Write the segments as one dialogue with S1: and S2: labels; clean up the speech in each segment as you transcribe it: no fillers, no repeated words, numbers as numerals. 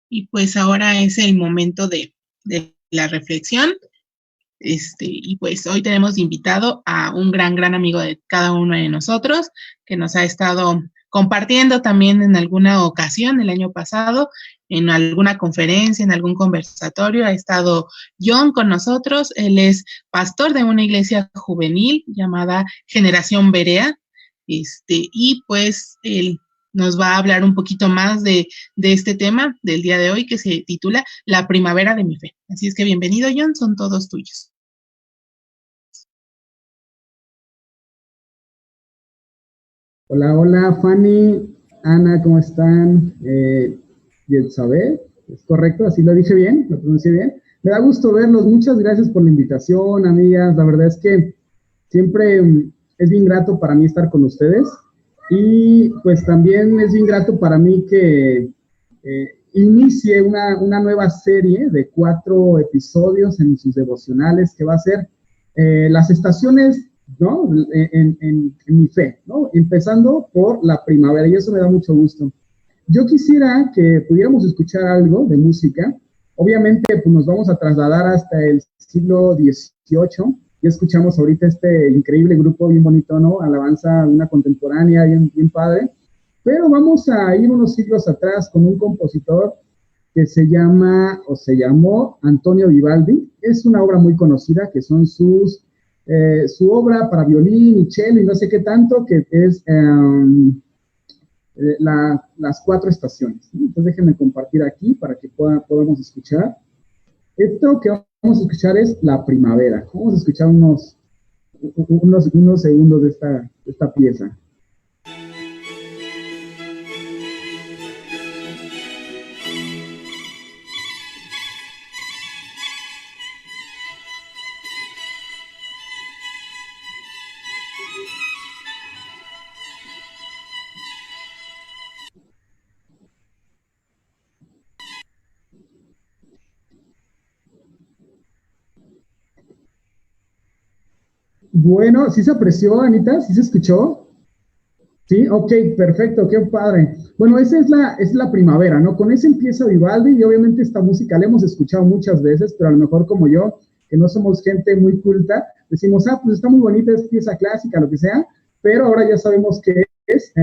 S1: Y pues ahora es el momento de la reflexión. Y pues hoy tenemos invitado a un gran amigo de cada uno de nosotros que nos ha estado compartiendo también en alguna ocasión el año pasado, en alguna conferencia, en algún conversatorio. Ha estado John con nosotros. Él es pastor de una iglesia juvenil llamada Generación Berea. Y pues él nos va a hablar un poquito más de este tema del día de hoy que se titula La primavera de mi fe. Así es que bienvenido, John, son todos tuyos.
S2: Hola, hola, Fanny, Ana, ¿cómo están? Yeltsabe, ¿es correcto? ¿Así lo dije bien? ¿Lo pronuncié bien? Me da gusto verlos, muchas gracias por la invitación, amigas. La verdad es que siempre es bien grato para mí estar con ustedes y pues también es bien grato para mí que inicie una nueva serie de 4 episodios en sus devocionales que va a ser las estaciones, ¿no? En mi fe, ¿no? Empezando por la primavera, y eso me da mucho gusto. Yo quisiera que pudiéramos escuchar algo de música. Obviamente, pues nos vamos a trasladar hasta el siglo XVIII. Ya escuchamos ahorita este increíble grupo bien bonito, ¿no? Alabanza, una contemporánea, bien padre. Pero vamos a ir unos siglos atrás con un compositor que se llama, o se llamó, Antonio Vivaldi. Es una obra muy conocida, que son su obra para violín y cello y no sé qué tanto, que es las 4 estaciones, ¿no? Entonces déjenme compartir aquí para que podamos escuchar. Esto que vamos a escuchar es la primavera. Vamos a escuchar unos segundos de esta pieza. Bueno, ¿sí se apreció, Anita? ¿Sí se escuchó? Sí, ok, perfecto, qué padre. Bueno, esa es la primavera, ¿no? Con esa empieza Vivaldi y obviamente esta música la hemos escuchado muchas veces, pero a lo mejor como yo, que no somos gente muy culta, decimos, pues está muy bonita, es pieza clásica, lo que sea, pero ahora ya sabemos que es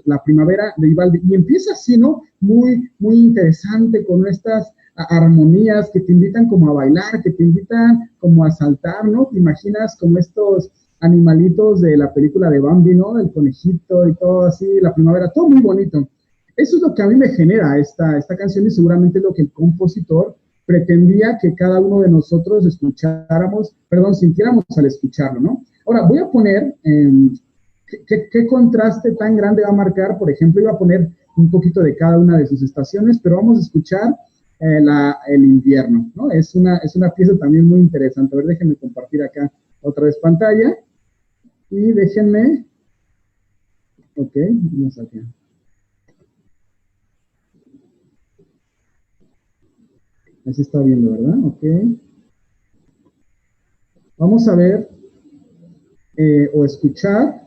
S2: la primavera de Vivaldi. Y empieza así, ¿no? Muy interesante con estas armonías que te invitan como a bailar, que te invitan como a saltar, ¿no? Te imaginas como estos animalitos de la película de Bambi, ¿no? El conejito y todo así, la primavera, todo muy bonito. Eso es lo que a mí me genera esta canción y seguramente es lo que el compositor pretendía que cada uno de nosotros sintiéramos al escucharlo, ¿no? Ahora, voy a poner, ¿qué contraste tan grande va a marcar? Por ejemplo, iba a poner un poquito de cada una de sus estaciones, pero vamos a escuchar el invierno, ¿no? Es una pieza también muy interesante. A ver, déjenme compartir acá otra vez pantalla. Y déjenme, ok, vamos acá. Ahí se está viendo, ¿verdad? Ok. Vamos a ver o escuchar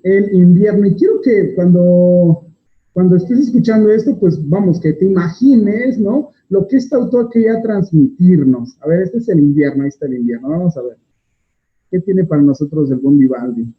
S2: el invierno. Y quiero que cuando estés escuchando esto, pues vamos, que te imagines, ¿no? Lo que este autor quería transmitirnos. A ver, este es el invierno, ahí está el invierno. Vamos a ver. ¿Qué tiene para nosotros el buen Vivaldi?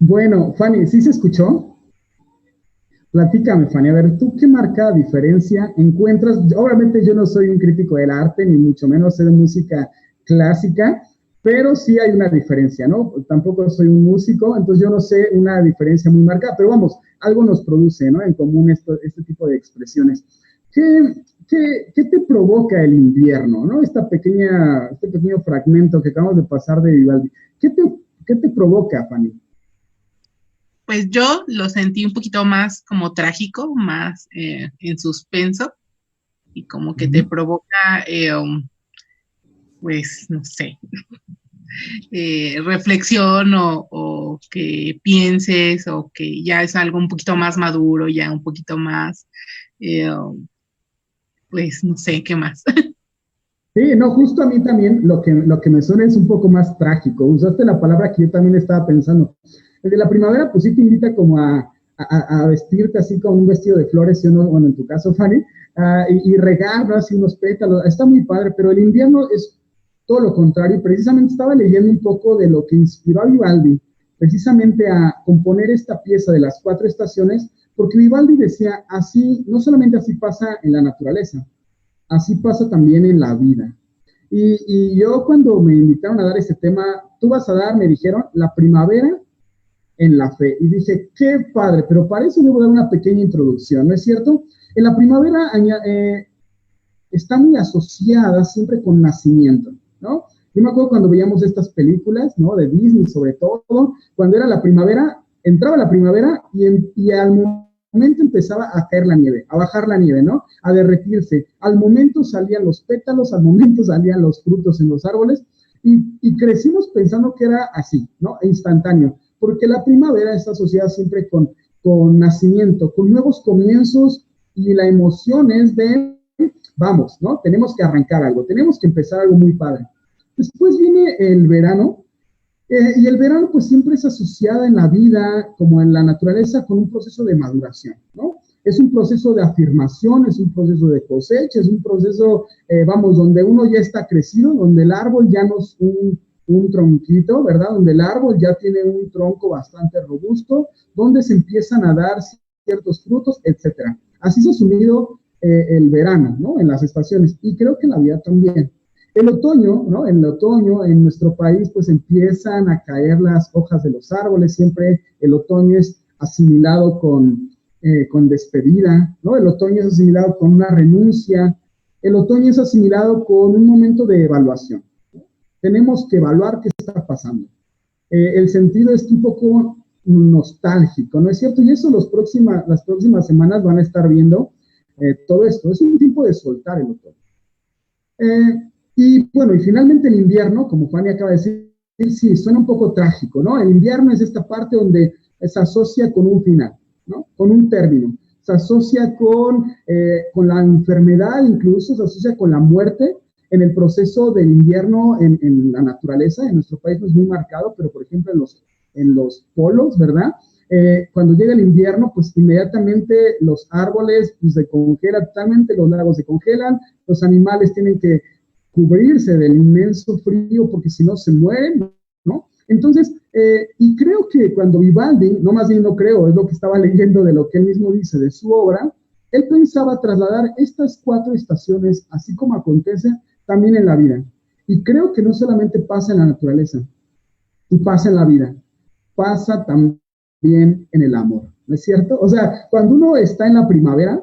S2: Bueno, Fanny, ¿sí se escuchó? Platícame, Fanny, a ver, ¿tú qué marcada diferencia encuentras? Obviamente yo no soy un crítico del arte, ni mucho menos sé de música clásica, pero sí hay una diferencia, ¿no? Tampoco soy un músico, entonces yo no sé una diferencia muy marcada, pero vamos, algo nos produce, ¿no? En común este tipo de expresiones. ¿qué te provoca el invierno, ¿no? Este pequeño fragmento que acabamos de pasar de Vivaldi. ¿Qué te provoca, Fanny?
S1: Pues yo lo sentí un poquito más como trágico, más en suspenso, y como que te provoca, pues, no sé, reflexión o que pienses o que ya es algo un poquito más maduro, ya un poquito más, eh, pues, no sé, ¿qué más?
S2: Sí, no, justo a mí también lo que me suena es un poco más trágico. Usaste la palabra que yo también estaba pensando. El de la primavera, pues sí te invita como a vestirte así con un vestido de flores, ¿sí o no? Bueno, en tu caso, Fanny, y regar, ¿no? Así unos pétalos. Está muy padre, pero el invierno es todo lo contrario. Precisamente estaba leyendo un poco de lo que inspiró a Vivaldi, precisamente a componer esta pieza de las 4 estaciones, porque Vivaldi decía, así, no solamente así pasa en la naturaleza, así pasa también en la vida. Y yo cuando me invitaron a dar ese tema, tú vas a dar, me dijeron, la primavera en la fe. Y dije, qué padre, pero para eso debo dar una pequeña introducción, ¿no es cierto? En la primavera está muy asociada siempre con nacimiento, ¿no? Yo me acuerdo cuando veíamos estas películas, ¿no? De Disney sobre todo, cuando era la primavera, entraba la primavera y al momento empezaba a caer la nieve, a bajar la nieve, ¿no? A derretirse. Al momento salían los pétalos, al momento salían los frutos en los árboles y crecimos pensando que era así, ¿no? Instantáneo, porque la primavera está asociada siempre con nacimiento, con nuevos comienzos y la emoción es de, vamos, ¿no? Tenemos que arrancar algo, tenemos que empezar algo muy padre. Después viene el verano, y el verano pues siempre es asociada en la vida, como en la naturaleza, con un proceso de maduración, ¿no? Es un proceso de afirmación, es un proceso de cosecha, es un proceso, vamos, donde uno ya está crecido, donde el árbol ya no es un tronquito, ¿verdad? Donde el árbol ya tiene un tronco bastante robusto, donde se empiezan a dar ciertos frutos, etcétera. Así se ha asumido el verano, ¿no? En las estaciones, y creo que en la vida también. El otoño, ¿no? En el otoño, en nuestro país, pues empiezan a caer las hojas de los árboles. Siempre el otoño es asimilado con despedida, ¿no? El otoño es asimilado con una renuncia. El otoño es asimilado con un momento de evaluación. Tenemos que evaluar qué está pasando. El sentido es un poco nostálgico, ¿no es cierto? Y eso las próximas semanas van a estar viendo todo esto. Es un tiempo de soltar el otoño. Y bueno, y finalmente el invierno, como Fanny acaba de decir, sí, suena un poco trágico, ¿no? El invierno es esta parte donde se asocia con un final, ¿no? Con un término. Se asocia con la enfermedad, incluso se asocia con la muerte en el proceso del invierno en la naturaleza. En nuestro país no es muy marcado, pero por ejemplo en los polos, ¿verdad? Cuando llega el invierno, pues inmediatamente los árboles pues, se congelan totalmente, los lagos se congelan, los animales tienen que cubrirse del inmenso frío porque si no se mueren, ¿no? Entonces, y creo que cuando Vivaldi, no más bien no creo, es lo que estaba leyendo de lo que él mismo dice de su obra, él pensaba trasladar estas 4 estaciones, así como acontece también en la vida. Y creo que no solamente pasa en la naturaleza, y pasa en la vida, pasa también en el amor, ¿no es cierto? O sea, cuando uno está en la primavera,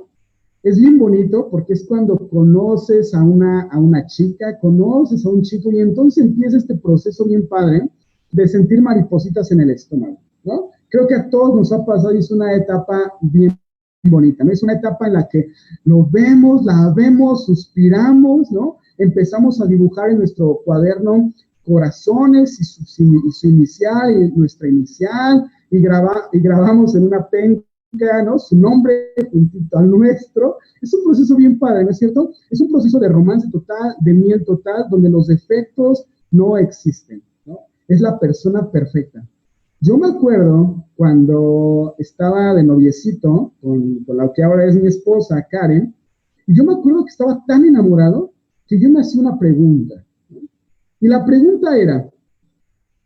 S2: es bien bonito porque es cuando conoces a una chica, conoces a un chico y entonces empieza este proceso bien padre de sentir maripositas en el estómago, ¿no? Creo que a todos nos ha pasado y es una etapa bien bonita, ¿no? Es una etapa en la que lo vemos, la vemos, suspiramos, ¿no? Empezamos a dibujar en nuestro cuaderno corazones y su inicial y nuestra inicial y grabamos en una penca, ¿no? Su nombre juntito al nuestro. Es un proceso bien padre, ¿no es cierto? Es un proceso de romance total, de miel total, donde los defectos no existen, ¿no? Es la persona perfecta. Yo me acuerdo cuando estaba de noviecito con la que ahora es mi esposa, Karen, y yo me acuerdo que estaba tan enamorado que yo me hacía una pregunta, ¿no? Y la pregunta era,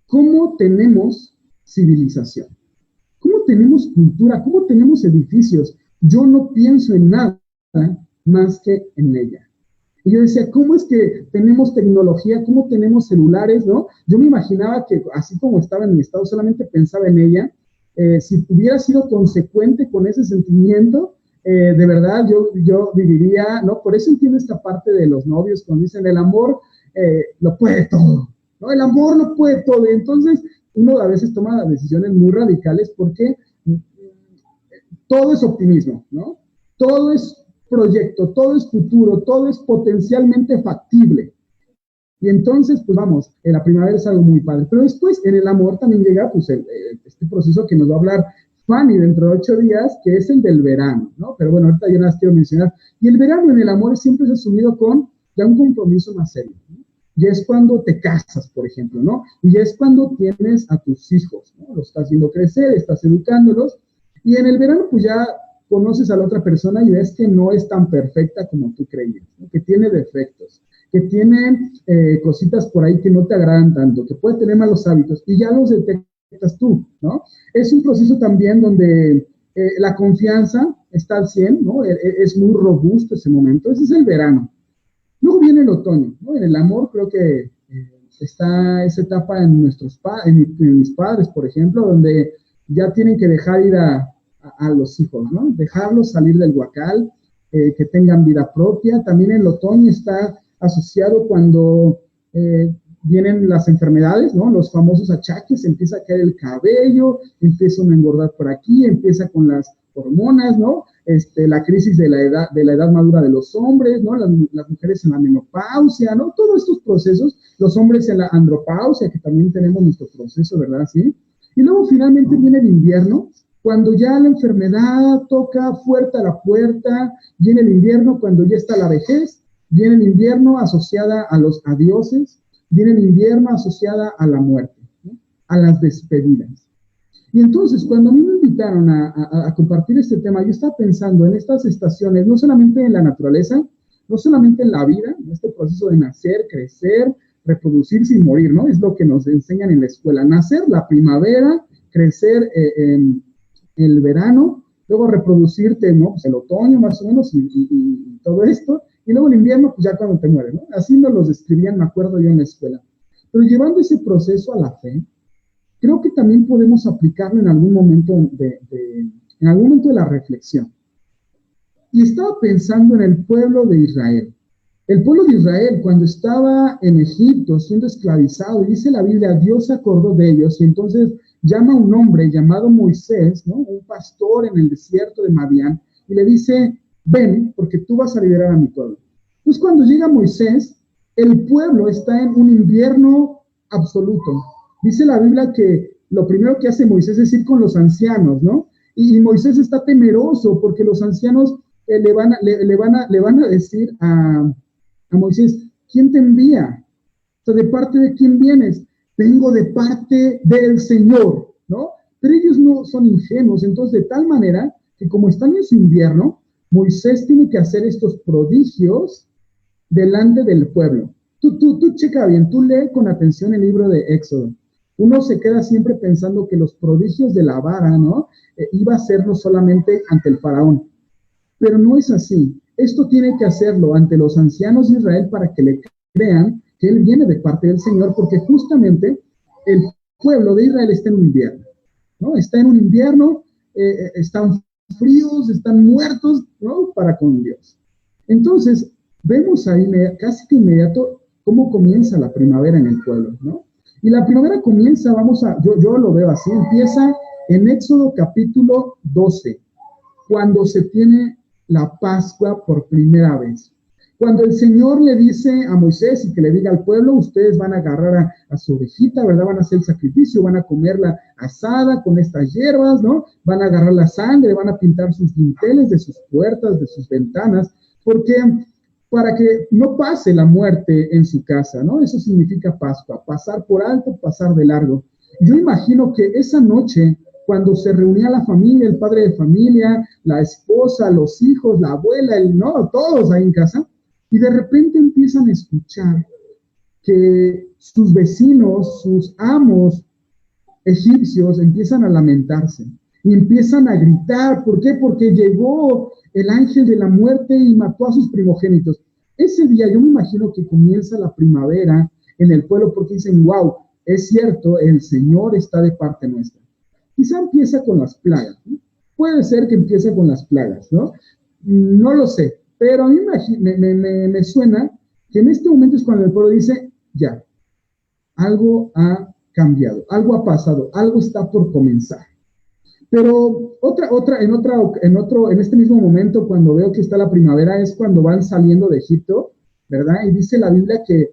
S2: ¿cómo tenemos civilización? ¿Cómo tenemos cultura? ¿Cómo tenemos edificios? Yo no pienso en nada más que en ella. Y yo decía, ¿cómo es que tenemos tecnología? ¿Cómo tenemos celulares? ¿No? Yo me imaginaba que así como estaba en mi estado, solamente pensaba en ella. Si hubiera sido consecuente con ese sentimiento, de verdad, yo diría, ¿no? Por eso entiendo esta parte de los novios cuando dicen el amor lo puede todo, ¿no? El amor lo puede todo. Y entonces uno a veces toma decisiones muy radicales porque todo es optimismo, ¿no? Todo es proyecto, todo es futuro, todo es potencialmente factible. Y entonces, pues vamos, en la primavera es algo muy padre. Pero después, en el amor también llega, pues, este proceso que nos va a hablar Fanny dentro de 8 días, que es el del verano, ¿no? Pero bueno, ahorita yo nada más quiero mencionar. Y el verano en el amor siempre es asumido con ya un compromiso más serio, ¿no? Ya es cuando te casas, por ejemplo, ¿no? Y ya es cuando tienes a tus hijos, ¿no? Los estás viendo crecer, estás educándolos. Y en el verano, pues ya conoces a la otra persona y ves que no es tan perfecta como tú creías, ¿no? Que tiene defectos, que tiene cositas por ahí que no te agradan tanto, que puede tener malos hábitos y ya los detectas tú, ¿no? Es un proceso también donde la confianza está al 100, ¿no? Es muy robusto ese momento. Ese es el verano. Luego viene el otoño, ¿no? En el amor creo que está esa etapa en en mis padres, por ejemplo, donde ya tienen que dejar ir a los hijos, ¿no? Dejarlos salir del huacal, que tengan vida propia. También el otoño está asociado cuando vienen las enfermedades, ¿no? Los famosos achaques, empieza a caer el cabello, empieza a engordar por aquí, empieza con las hormonas, ¿no? La crisis de la edad madura de los hombres, ¿no? Las mujeres en la menopausia, ¿no? Todos estos procesos, los hombres en la andropausia, que también tenemos nuestro proceso, ¿verdad? ¿Sí? Y luego finalmente viene el invierno, cuando ya la enfermedad toca fuerte a la puerta, viene el invierno cuando ya está la vejez, viene el invierno asociada a los adioses, viene el invierno asociada a la muerte, ¿no? A las despedidas. Y entonces, cuando a mí me invitaron a compartir este tema, yo estaba pensando en estas estaciones, no solamente en la naturaleza, no solamente en la vida, en este proceso de nacer, crecer, reproducirse y morir, ¿no? Es lo que nos enseñan en la escuela. Nacer, la primavera, crecer en el verano, luego reproducirte, ¿no? Pues el otoño más o menos y todo esto, y luego el invierno, pues ya cuando te mueres, ¿no? Así nos los describían, me acuerdo yo en la escuela. Pero llevando ese proceso a la fe, creo que también podemos aplicarlo en algún momento en algún momento de la reflexión. Y estaba pensando en el pueblo de Israel. El pueblo de Israel, cuando estaba en Egipto siendo esclavizado, dice la Biblia, Dios se acordó de ellos y entonces llama a un hombre llamado Moisés, ¿no? Un pastor en el desierto de Madián, y le dice, ven, porque tú vas a liberar a mi pueblo. Pues cuando llega Moisés, el pueblo está en un invierno absoluto. Dice la Biblia que lo primero que hace Moisés es ir con los ancianos, ¿no? Y Moisés está temeroso porque los ancianos le van a decir a Moisés, ¿quién te envía? O sea, ¿de parte de quién vienes? Vengo de parte del Señor, ¿no? Pero ellos no son ingenuos, entonces de tal manera que como están en su invierno, Moisés tiene que hacer estos prodigios delante del pueblo. Tú checa bien, tú lee con atención el libro de Éxodo. Uno se queda siempre pensando que los prodigios de la vara, ¿no? Iba a serlo solamente ante el faraón. Pero no es así. Esto tiene que hacerlo ante los ancianos de Israel para que le crean que él viene de parte del Señor, porque justamente el pueblo de Israel está en un invierno, ¿no? Está en un invierno, están fríos, están muertos, ¿no? Para con Dios. Entonces, vemos ahí casi que inmediato cómo comienza la primavera en el pueblo, ¿no? Y la primavera comienza, yo lo veo así, empieza en Éxodo capítulo 12, cuando se tiene la Pascua por primera vez. Cuando el Señor le dice a Moisés y que le diga al pueblo, ustedes van a agarrar a su ovejita, ¿verdad? Van a hacer el sacrificio, van a comerla asada con estas hierbas, ¿no? Van a agarrar la sangre, van a pintar sus dinteles de sus puertas, de sus ventanas, porque para que no pase la muerte en su casa, ¿no? Eso significa Pascua, pasar por alto, pasar de largo. Yo imagino que esa noche, cuando se reunía la familia, el padre de familia, la esposa, los hijos, la abuela, no, todos ahí en casa, y de repente empiezan a escuchar que sus vecinos, sus amos egipcios empiezan a lamentarse y empiezan a gritar. ¿Por qué? Porque llegó el ángel de la muerte y mató a sus primogénitos. Ese día yo me imagino que comienza la primavera en el pueblo porque dicen, wow, es cierto, el Señor está de parte nuestra. Quizá empieza con las plagas, ¿no? Puede ser que empiece con las plagas, ¿no? No lo sé, pero a mí me suena que en este momento es cuando el pueblo dice, ya, algo ha cambiado, algo ha pasado, algo está por comenzar. Pero en este mismo momento, cuando veo que está la primavera, es cuando van saliendo de Egipto, ¿verdad? Y dice la Biblia que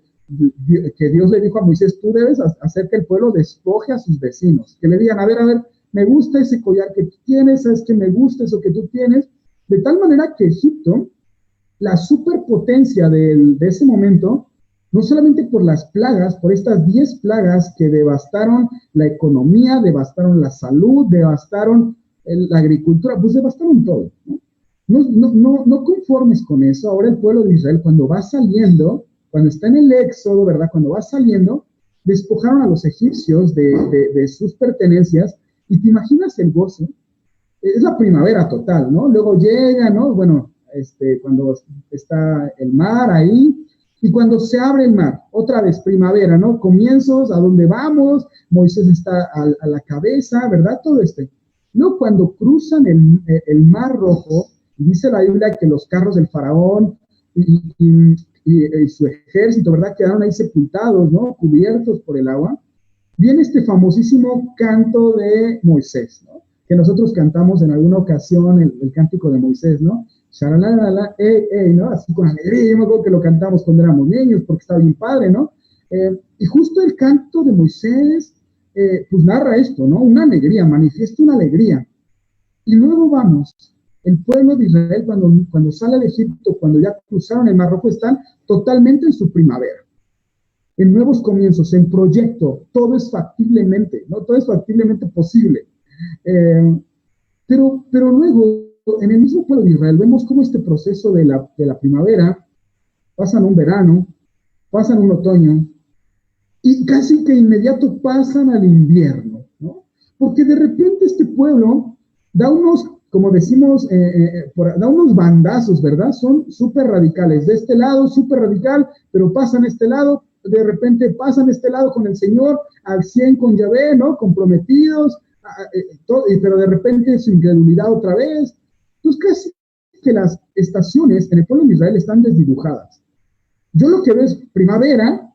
S2: Dios le dijo a Moisés, tú debes hacer que el pueblo despoje a sus vecinos, que le digan, a ver, me gusta ese collar que tú tienes, sabes que me gusta eso que tú tienes, de tal manera que Egipto, la superpotencia de ese momento, no solamente por las plagas, por estas 10 plagas que devastaron la economía, devastaron la salud, devastaron la agricultura, pues devastaron todo, ¿no? No conformes con eso, ahora el pueblo de Israel cuando va saliendo, cuando está en el éxodo, ¿verdad? Cuando va saliendo, despojaron a los egipcios de sus pertenencias, y te imaginas el gozo, es la primavera total, ¿no? Luego llega, ¿no? Bueno, cuando está el mar ahí, y cuando se abre el mar, otra vez primavera, ¿no? Comienzos, ¿a dónde vamos? Moisés está a la cabeza, ¿verdad? Todo esto. Luego cuando cruzan el mar rojo, dice la Biblia que los carros del faraón y su ejército, ¿verdad? Quedaron ahí sepultados, ¿no? Cubiertos por el agua. Viene este famosísimo canto de Moisés, ¿no? Que nosotros cantamos en alguna ocasión, el cántico de Moisés, ¿no? Shalalala, ¿no? Así con alegría, yo me acuerdo que lo cantamos cuando éramos niños, porque estaba bien padre, ¿no? Y justo el canto de Moisés, pues narra esto, ¿no? Una alegría, manifiesta una alegría. Y luego vamos, el pueblo de Israel cuando sale de Egipto, cuando ya cruzaron el Mar Rojo, están totalmente en su primavera, en nuevos comienzos, en proyecto, todo es factiblemente, ¿no? Todo es factiblemente posible. Pero luego, en el mismo pueblo de Israel, vemos cómo este proceso de la primavera, pasan un verano, pasan un otoño, y casi que inmediato pasan al invierno, ¿no? Porque de repente este pueblo da unos, como decimos, da unos bandazos, ¿verdad? Son súper radicales. De este lado, súper radical, pero pasan a este lado, de repente pasan a este lado con el Señor, al 100 con Yahvé, ¿no? Comprometidos, pero de repente su incredulidad otra vez. Entonces casi que las estaciones en el pueblo de Israel están desdibujadas. Yo lo que veo es primavera,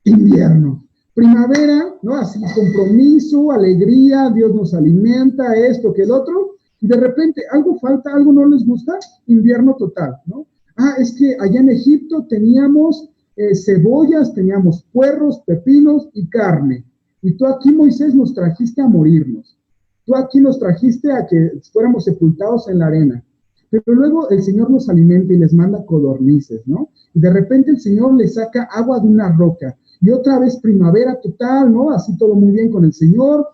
S2: invierno. Primavera, ¿no? Así, compromiso, alegría, Dios nos alimenta, esto, que el otro, y de repente algo falta, algo no les gusta, invierno total, ¿no? Es que allá en Egipto teníamos cebollas, teníamos puerros, pepinos y carne. Y tú aquí, Moisés, nos trajiste a morirnos. Tú aquí nos trajiste a que fuéramos sepultados en la arena. Pero luego el Señor los alimenta y les manda codornices, ¿no? Y de repente el Señor les saca agua de una roca. Y otra vez primavera total, ¿no? Así todo muy bien con el Señor,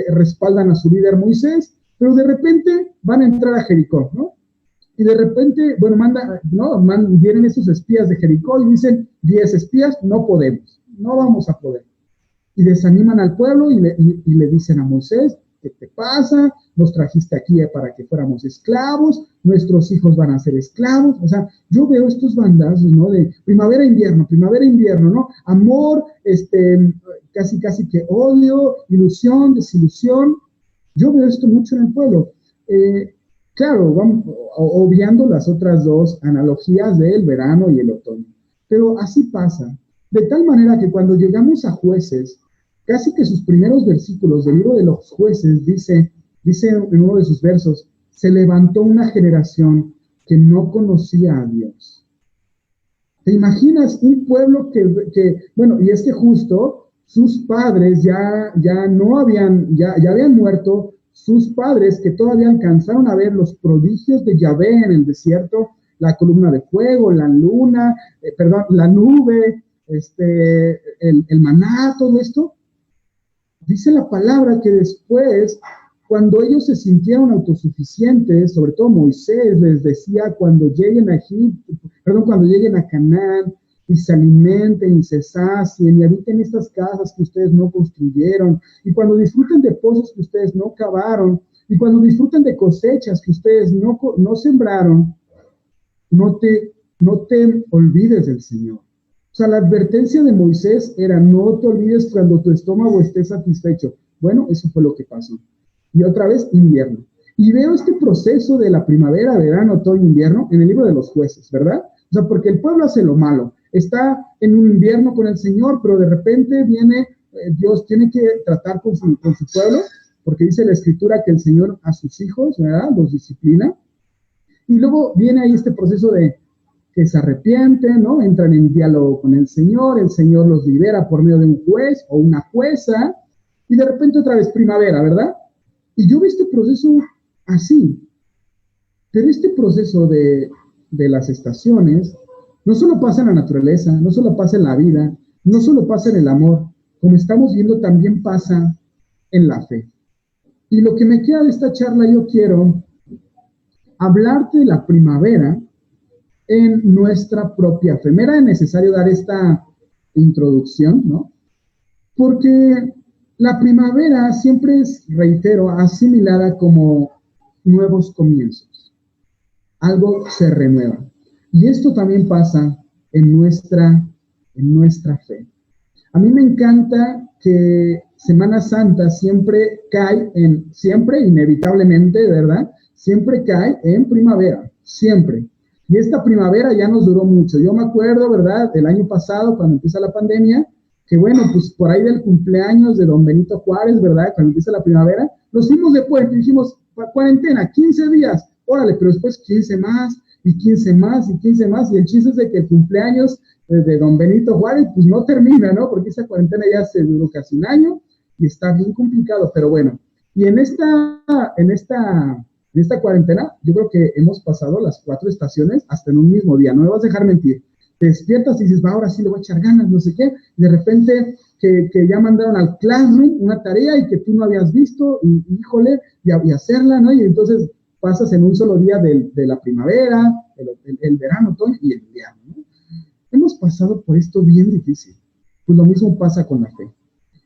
S2: respaldan a su líder Moisés, pero de repente van a entrar a Jericó, ¿no? Y de repente, bueno, vienen esos espías de Jericó y dicen, 10 espías, no podemos, no vamos a poder. Y desaniman al pueblo y le dicen a Moisés, ¿qué te pasa? Nos trajiste aquí para que fuéramos esclavos, nuestros hijos van a ser esclavos. O sea, yo veo estos bandazos, ¿no? De primavera, invierno, ¿no? Amor, casi que odio, ilusión, desilusión. Yo veo esto mucho en el pueblo. Claro, vamos obviando las otras dos analogías del verano y el otoño. Pero así pasa. De tal manera que cuando llegamos a Jueces, casi que sus primeros versículos del libro de los Jueces dice en uno de sus versos, se levantó una generación que no conocía a Dios. ¿Te imaginas un pueblo bueno, y es que justo sus padres ya habían muerto, sus padres que todavía alcanzaron a ver los prodigios de Yahvé en el desierto, la columna de fuego, la luna, la nube, el maná, todo esto. Dice la palabra que después, cuando ellos se sintieron autosuficientes, sobre todo Moisés les decía, cuando lleguen a Canaán, y se alimenten y se sacien y habiten estas casas que ustedes no construyeron, y cuando disfruten de pozos que ustedes no cavaron, y cuando disfruten de cosechas que ustedes no sembraron, no te olvides del Señor. O sea, la advertencia de Moisés era, no te olvides cuando tu estómago esté satisfecho. Bueno, eso fue lo que pasó. Y otra vez, invierno. Y veo este proceso de la primavera, verano, otoño, invierno en el libro de los jueces, ¿verdad? O sea, porque el pueblo hace lo malo, está en un invierno con el Señor, pero de repente viene, Dios tiene que tratar con su pueblo, porque dice la Escritura que el Señor a sus hijos, ¿verdad?, los disciplina. Y luego viene ahí este proceso de que se arrepienten, ¿no? Entran en diálogo con el Señor los libera por medio de un juez o una jueza, y de repente otra vez primavera, ¿verdad? Y yo veo este proceso así, pero este proceso de las estaciones no solo pasa en la naturaleza, no solo pasa en la vida, no solo pasa en el amor, como estamos viendo también pasa en la fe. Y lo que me queda de esta charla, yo quiero hablarte de la primavera en nuestra propia fe. Me era necesario dar esta introducción, ¿no? Porque la primavera siempre es, reitero, asimilada como nuevos comienzos. Algo se renueva. Y esto también pasa en nuestra fe. A mí me encanta que Semana Santa siempre inevitablemente, ¿verdad? Siempre cae en primavera, siempre. Y esta primavera ya nos duró mucho. Yo me acuerdo, ¿verdad?, del año pasado, cuando empieza la pandemia, que bueno, pues por ahí del cumpleaños de don Benito Juárez, ¿verdad?, cuando empieza la primavera, nos fuimos de puente y dijimos, cuarentena, 15 días, órale, pero después 15 más, y 15 más, y 15 más, y el chiste es de que el cumpleaños de don Benito Juárez, pues no termina, ¿no?, porque esa cuarentena ya se duró casi un año, y está bien complicado, pero bueno, y en esta cuarentena, yo creo que hemos pasado las 4 estaciones hasta en un mismo día, no me vas a dejar mentir. Te despiertas y dices, va, ahora sí le voy a echar ganas, no sé qué, y de repente que ya mandaron al Classroom una tarea y que tú no habías visto, y híjole, y hacerla, ¿no? Y entonces pasas en un solo día de la primavera, el verano, otoño y el invierno, ¿no? Hemos pasado por esto bien difícil. Pues lo mismo pasa con la fe.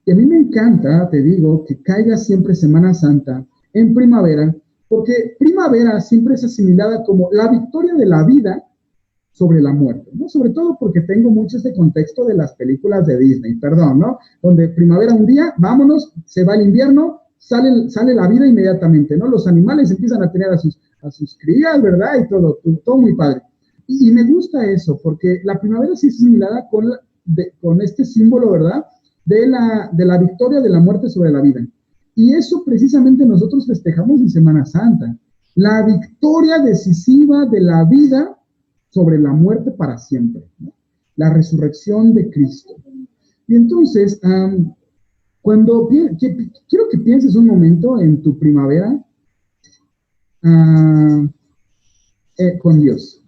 S2: Y a mí me encanta, te digo, que caiga siempre Semana Santa en primavera, porque primavera siempre es asimilada como la victoria de la vida sobre la muerte, ¿no? Sobre todo porque tengo mucho este contexto de las películas de Disney, perdón, ¿no? Donde primavera un día, vámonos, se va el invierno, sale la vida inmediatamente, ¿no? Los animales empiezan a tener a sus crías, ¿verdad? Y todo muy padre. Y me gusta eso, porque la primavera sí es asimilada con este símbolo, ¿verdad?, de la victoria de la muerte sobre la vida. Y eso precisamente nosotros festejamos en Semana Santa, la victoria decisiva de la vida sobre la muerte para siempre, ¿no? La resurrección de Cristo. Y entonces, quiero que pienses un momento en tu primavera con Dios.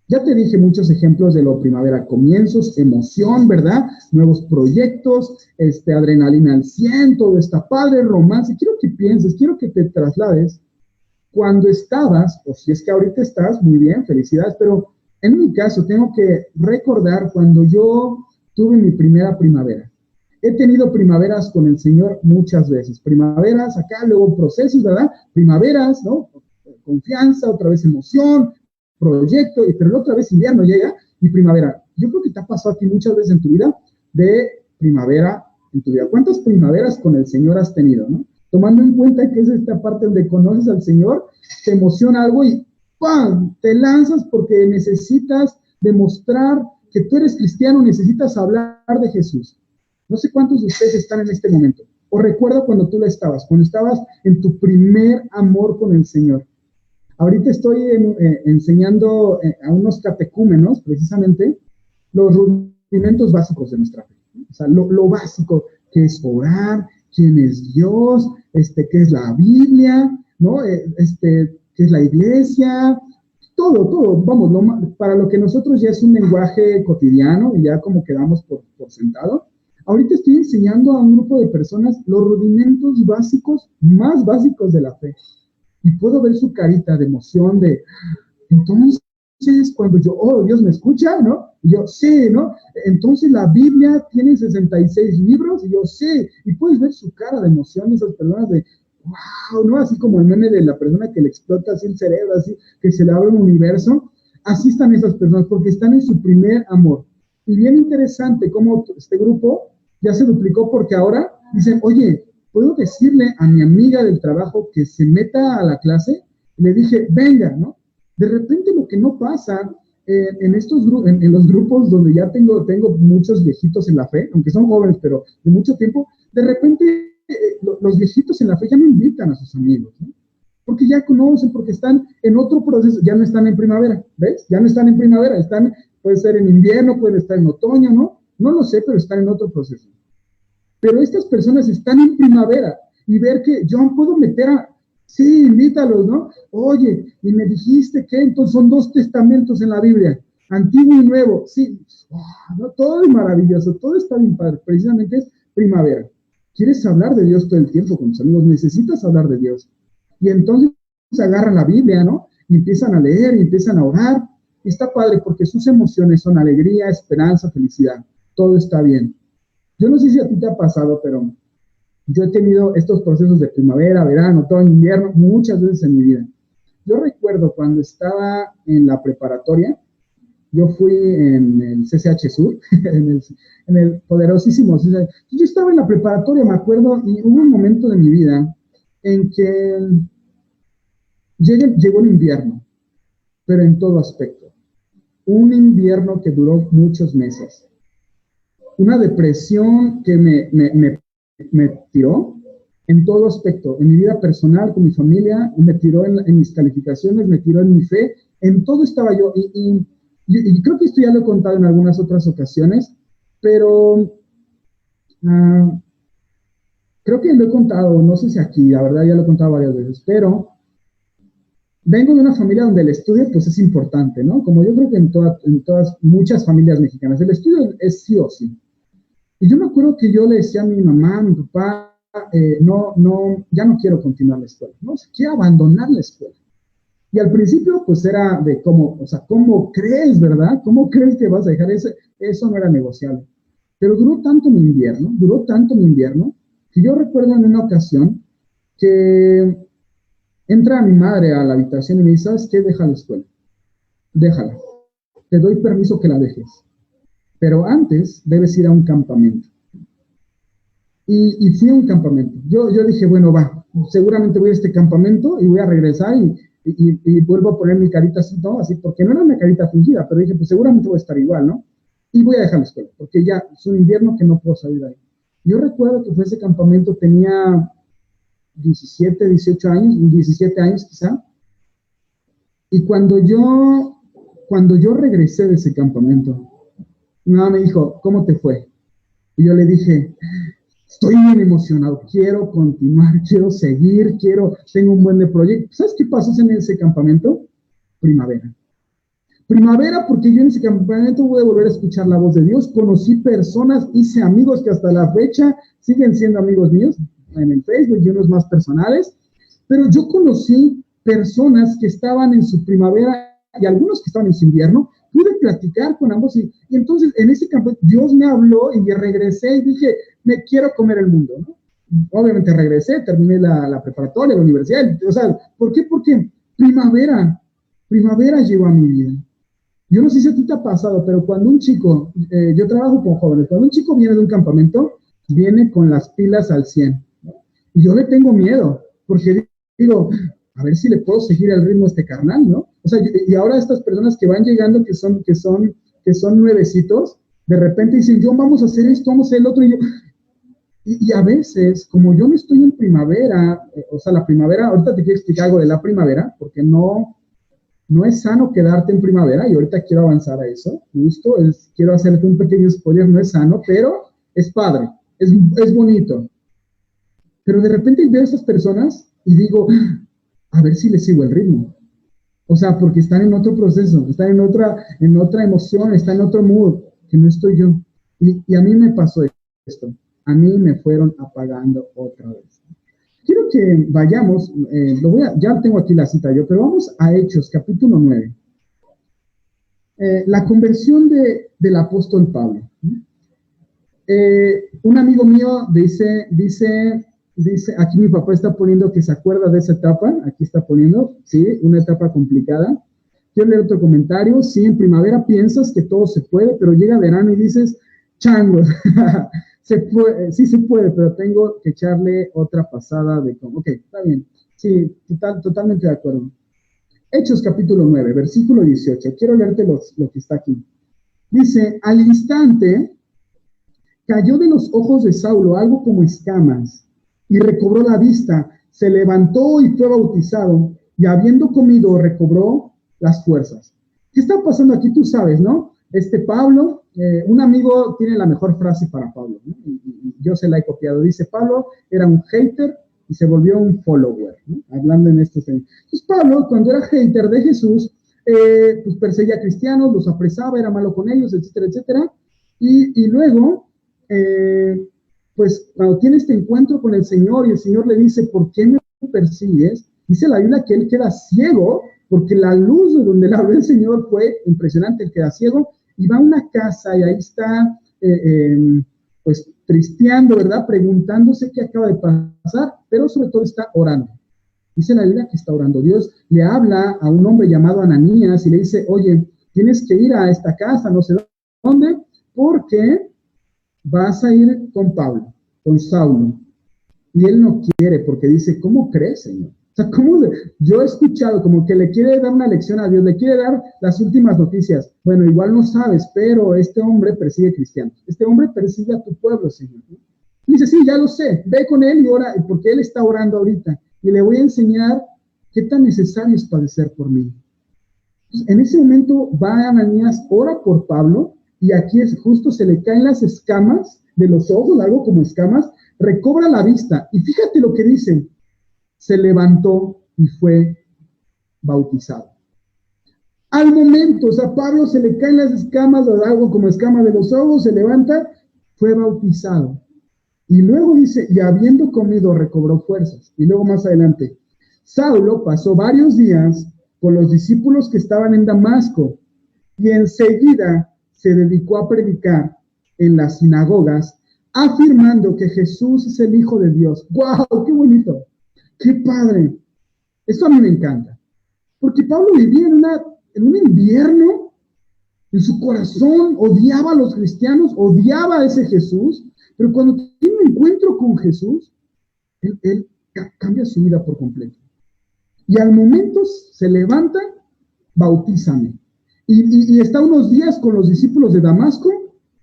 S2: Ya te dije muchos ejemplos de lo primavera, comienzos, emoción, ¿verdad? Nuevos proyectos, adrenalina al 100, todo está padre, romance. Quiero que pienses, quiero que te traslades cuando estabas, o si es que ahorita estás, muy bien, felicidades, pero en mi caso tengo que recordar cuando yo tuve mi primera primavera. He tenido primaveras con el Señor muchas veces, primaveras acá, luego procesos, ¿verdad? Primaveras, ¿no? Confianza, otra vez emoción, proyecto, pero otra vez invierno llega y primavera. Yo creo que te ha pasado a ti muchas veces en tu vida de primavera en tu vida. ¿Cuántas primaveras con el Señor has tenido, no? Tomando en cuenta que es esta parte donde conoces al Señor, te emociona algo y ¡pam!, te lanzas porque necesitas demostrar que tú eres cristiano, necesitas hablar de Jesús. No sé cuántos de ustedes están en este momento. O recuerdo cuando tú cuando estabas en tu primer amor con el Señor. Ahorita estoy enseñando a unos catecúmenos, precisamente, los rudimentos básicos de nuestra fe. O sea, lo básico, que es orar, quién es Dios, qué es la Biblia, ¿no? Qué es la iglesia, todo, vamos, para lo que nosotros ya es un lenguaje cotidiano y ya como quedamos por sentado. Ahorita estoy enseñando a un grupo de personas los rudimentos básicos, más básicos de la fe. Y puedo ver su carita de emoción entonces, cuando Dios me escucha, ¿no? Y yo, sí, ¿no? Entonces la Biblia tiene 66 libros, y yo, sí. Y puedes ver su cara de emoción de esas personas wow, ¿no? Así como el meme de la persona que le explota así el cerebro, así, que se le abre un universo. Así están esas personas, porque están en su primer amor. Y bien interesante cómo este grupo ya se duplicó, porque ahora dicen, oye, puedo decirle a mi amiga del trabajo que se meta a la clase, y le dije, venga, ¿no? De repente lo que no pasa en los grupos donde ya tengo muchos viejitos en la fe, aunque son jóvenes, pero de mucho tiempo, de repente los viejitos en la fe ya no invitan a sus amigos, ¿no? Porque ya conocen, porque están en otro proceso, ya no están en primavera, ¿ves? Ya no están en primavera, puede ser en invierno, puede estar en otoño, ¿no? No lo sé, pero están en otro proceso. Pero estas personas están en primavera y ver que yo puedo meter sí, invítalos, ¿no? Oye, y me dijiste que entonces son 2 testamentos en la Biblia, Antiguo y Nuevo, sí, ¿no? Todo es maravilloso, todo está bien padre, precisamente es primavera. ¿Quieres hablar de Dios todo el tiempo con tus amigos? Necesitas hablar de Dios. Y entonces agarran la Biblia, ¿no? Y empiezan a leer y empiezan a orar. Y está padre porque sus emociones son alegría, esperanza, felicidad. Todo está bien. Yo no sé si a ti te ha pasado, pero yo he tenido estos procesos de primavera, verano, otoño, invierno, muchas veces en mi vida. Yo recuerdo cuando estaba en la preparatoria, yo fui en el CCH Sur, en el poderosísimo CCH. Yo estaba en la preparatoria, me acuerdo, y hubo un momento de mi vida en que llegó el invierno, pero en todo aspecto. Un invierno que duró muchos meses. Una depresión que me tiró en todo aspecto, en mi vida personal, con mi familia, me tiró en mis calificaciones, me tiró en mi fe, en todo estaba yo, y creo que esto ya lo he contado en algunas otras ocasiones, pero creo que lo he contado, no sé si aquí, la verdad ya lo he contado varias veces, pero vengo de una familia donde el estudio pues es importante, ¿no? Como yo creo que en todas, muchas familias mexicanas, el estudio es sí o sí. Y yo me acuerdo que yo le decía a mi mamá, a mi papá, ya no quiero continuar la escuela, ¿no? O sea, quiero abandonar la escuela. Y al principio, pues era de cómo crees, ¿verdad? ¿Cómo crees que vas a dejar eso? Eso no era negociable. Pero duró tanto mi invierno, que yo recuerdo en una ocasión que entra mi madre a la habitación y me dice, ¿sabes qué? Deja la escuela. Déjala. Te doy permiso que la dejes. Pero antes debes ir a un campamento. Y fui a un campamento. Yo dije, bueno, va, seguramente voy a este campamento y voy a regresar y vuelvo a poner mi carita así, ¿no? Así, porque no era una carita fingida, pero dije, pues seguramente voy a estar igual, ¿no? Y voy a dejar la escuela, porque ya es un invierno que no puedo salir de ahí. Yo recuerdo que fue ese campamento, tenía 17, 18 años, 17 años quizá, y cuando yo regresé de ese campamento, mi mamá me dijo, ¿cómo te fue? Y yo le dije, estoy bien emocionado, quiero continuar, quiero seguir, tengo un buen de proyecto. ¿Sabes qué pasó en ese campamento? Primavera. Primavera porque yo en ese campamento voy a volver a escuchar la voz de Dios, conocí personas, hice amigos que hasta la fecha siguen siendo amigos míos en el Facebook y unos más personales, pero yo conocí personas que estaban en su primavera y algunos que estaban en su invierno, pude platicar con ambos y entonces en ese campo Dios me habló y regresé y dije, me quiero comer el mundo, ¿no? Obviamente regresé, terminé la preparatoria, la universidad, o sea, ¿por qué? Porque primavera llegó a mi vida. Yo no sé si a ti te ha pasado, pero cuando un chico, yo trabajo con jóvenes, cuando un chico viene de un campamento, viene con las pilas al 100, ¿no? Y yo le tengo miedo, porque digo, a ver si le puedo seguir el ritmo a este carnal, ¿no? O sea, y ahora estas personas que van llegando, que son nuevecitos, de repente dicen, yo vamos a hacer esto, vamos a hacer el otro, y a veces, como yo no estoy en primavera, o sea, la primavera, ahorita te quiero explicar algo de la primavera, porque no es sano quedarte en primavera, y ahorita quiero avanzar a eso, justo, quiero hacerte un pequeño spoiler, no es sano, pero es padre, es bonito. Pero de repente veo a esas personas y digo, a ver si les sigo el ritmo. O sea, porque están en otro proceso, están en otra emoción, están en otro mood, que no estoy yo. Y a mí me pasó esto. A mí me fueron apagando otra vez. Quiero que vayamos, ya tengo aquí la cita yo, pero vamos a Hechos, capítulo 9. La conversión del apóstol Pablo. Un amigo mío dice, aquí mi papá está poniendo que se acuerda de esa etapa, aquí está poniendo, sí, una etapa complicada. Quiero leer otro comentario, sí, en primavera piensas que todo se puede, pero llega verano y dices, changos, Se puede, sí se puede, pero tengo que echarle otra pasada de... Ok, está bien. Sí, totalmente de acuerdo. Hechos capítulo 9, versículo 18. Quiero leerte lo que está aquí. Dice, al instante cayó de los ojos de Saulo algo como escamas y recobró la vista. Se levantó y fue bautizado y habiendo comido recobró las fuerzas. ¿Qué está pasando aquí? Tú sabes, ¿no? Pablo, un amigo tiene la mejor frase para Pablo, ¿no? Y yo se la he copiado. Dice, Pablo era un hater y se volvió un follower, ¿no? Hablando en este sentido. Entonces Pablo, cuando era hater de Jesús, pues perseguía a cristianos, los apresaba, era malo con ellos, etcétera, etcétera. Y luego, pues cuando tiene este encuentro con el Señor y el Señor le dice, ¿por qué me persigues? Dice la Biblia que él queda ciego porque la luz de donde le habló el Señor fue impresionante. Él queda ciego y va a una casa y ahí está, pues tristeando, ¿verdad? Preguntándose qué acaba de pasar, pero sobre todo está orando. Dice la Biblia que está orando. Dios le habla a un hombre llamado Ananías y le dice, oye, tienes que ir a esta casa, no sé dónde, porque vas a ir con Pablo, con Saulo. Y él no quiere porque dice, ¿cómo crees, Señor? O sea, ¿cómo? Yo he escuchado como que le quiere dar una lección a Dios, le quiere dar las últimas noticias. Bueno, igual no sabes, pero este hombre persigue cristianos. Este hombre persigue a tu pueblo, Señor. Y dice, sí, ya lo sé, ve con él y ora, porque él está orando ahorita. Y le voy a enseñar qué tan necesario es padecer por mí. Entonces, en ese momento va Ananías, ora por Pablo, y aquí es justo, se le caen las escamas de los ojos, algo como escamas, recobra la vista. Y fíjate lo que dice, se levantó y fue bautizado. Al momento, o sea, Pablo se le caen las escamas, o algo como escamas de los ojos, se levanta, fue bautizado. Y luego dice, y habiendo comido recobró fuerzas. Y luego más adelante, Saulo pasó varios días con los discípulos que estaban en Damasco y enseguida se dedicó a predicar en las sinagogas, afirmando que Jesús es el Hijo de Dios. ¡Wow! ¡Qué bonito! ¡Qué padre! Esto a mí me encanta. Porque Pablo vivía en un invierno, en su corazón odiaba a los cristianos, odiaba a ese Jesús, pero cuando tiene un encuentro con Jesús, él cambia su vida por completo. Y al momento se levanta, bautízame. Y está unos días con los discípulos de Damasco,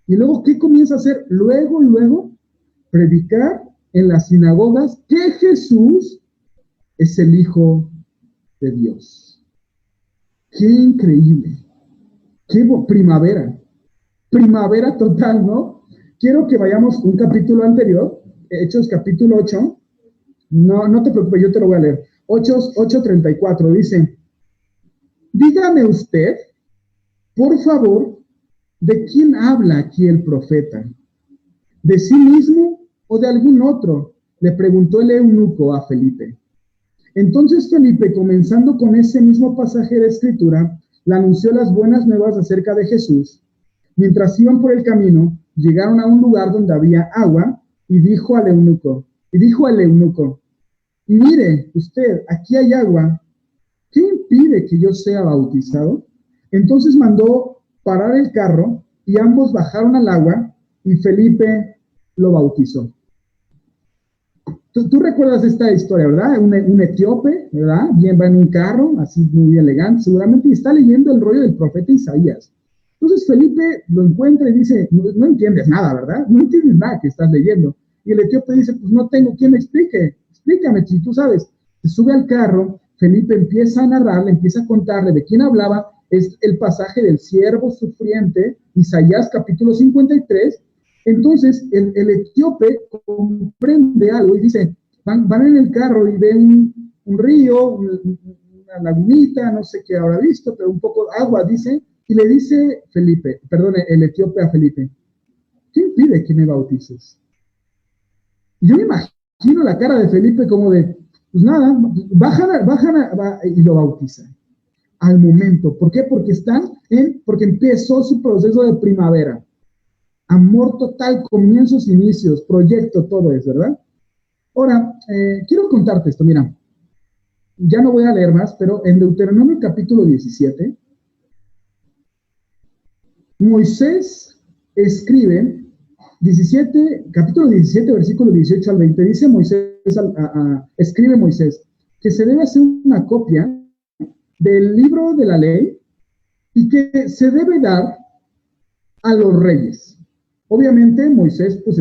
S2: y luego, ¿qué comienza a hacer? Luego, predicar en las sinagogas que Jesús es el Hijo de Dios. ¡Qué increíble! ¡Qué primavera total, ¿no? Quiero que vayamos un capítulo anterior, Hechos capítulo 8. No te preocupes, yo te lo voy a leer. Hechos 8:34 dice, dígame usted, por favor, ¿de quién habla aquí el profeta? ¿De sí mismo o de algún otro? Le preguntó el eunuco a Felipe. Entonces Felipe, comenzando con ese mismo pasaje de escritura, le anunció las buenas nuevas acerca de Jesús. Mientras iban por el camino, llegaron a un lugar donde había agua y dijo al eunuco, mire usted, aquí hay agua, ¿qué impide que yo sea bautizado? Entonces mandó parar el carro y ambos bajaron al agua y Felipe lo bautizó. Tú recuerdas esta historia, ¿verdad? Un etíope, ¿verdad? Bien, va en un carro, así muy elegante, seguramente, y está leyendo el rollo del profeta Isaías. Entonces Felipe lo encuentra y dice, no entiendes nada, ¿verdad? No entiendes nada que estás leyendo. Y el etíope dice, pues no tengo quien me explique, explícame si tú sabes. Se sube al carro, Felipe empieza a narrarle, empieza a contarle de quién hablaba, es el pasaje del siervo sufriente, Isaías capítulo 53. Entonces el etíope comprende algo y dice, van en el carro y ven un río, una lagunita, no sé qué habrá visto, pero un poco de agua, dice, y le dice el etíope a Felipe, ¿qué impide que me bautices? Y yo me imagino la cara de Felipe como de, pues nada, bajan y lo bautizan. Al momento, ¿por qué? Porque empezó su proceso de primavera. Amor total, comienzos, inicios, proyecto, todo es, ¿verdad? Ahora, quiero contarte esto, mira, ya no voy a leer más, pero en Deuteronomio capítulo 17, Moisés escribe capítulo 17, versículo 18 al 20, dice Moisés, escribe Moisés, que se debe hacer una copia del libro de la ley y que se debe dar a los reyes. Obviamente Moisés, pues,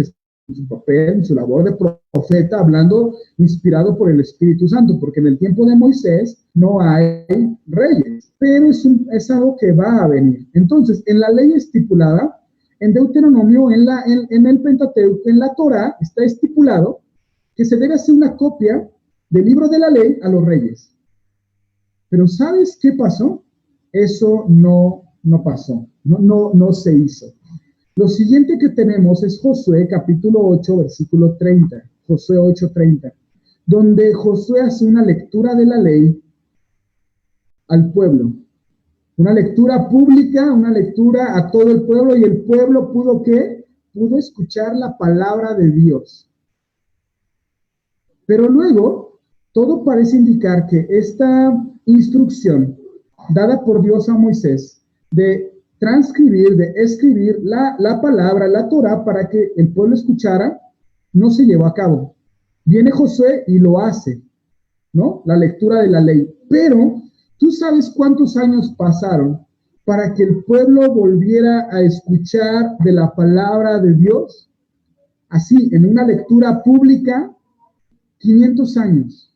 S2: en su papel, en su labor de profeta, hablando inspirado por el Espíritu Santo, porque en el tiempo de Moisés no hay reyes, pero es algo que va a venir. Entonces, en la ley estipulada, en Deuteronomio, en el Pentateuco, en la Torá, está estipulado que se debe hacer una copia del libro de la ley a los reyes. Pero ¿sabes qué pasó? Eso no pasó, no se hizo. Lo siguiente que tenemos es Josué, capítulo 8, versículo 30, Josué 8:30, donde Josué hace una lectura de la ley al pueblo. Una lectura pública, una lectura a todo el pueblo, y el pueblo pudo, ¿qué? Pudo escuchar la palabra de Dios. Pero luego, todo parece indicar que esta instrucción dada por Dios a Moisés de transcribir, de escribir la palabra, la Torá, para que el pueblo escuchara, no se llevó a cabo. Viene Josué y lo hace, ¿no? La lectura de la ley. Pero, ¿tú sabes cuántos años pasaron para que el pueblo volviera a escuchar de la palabra de Dios? Así, en una lectura pública, 500 años.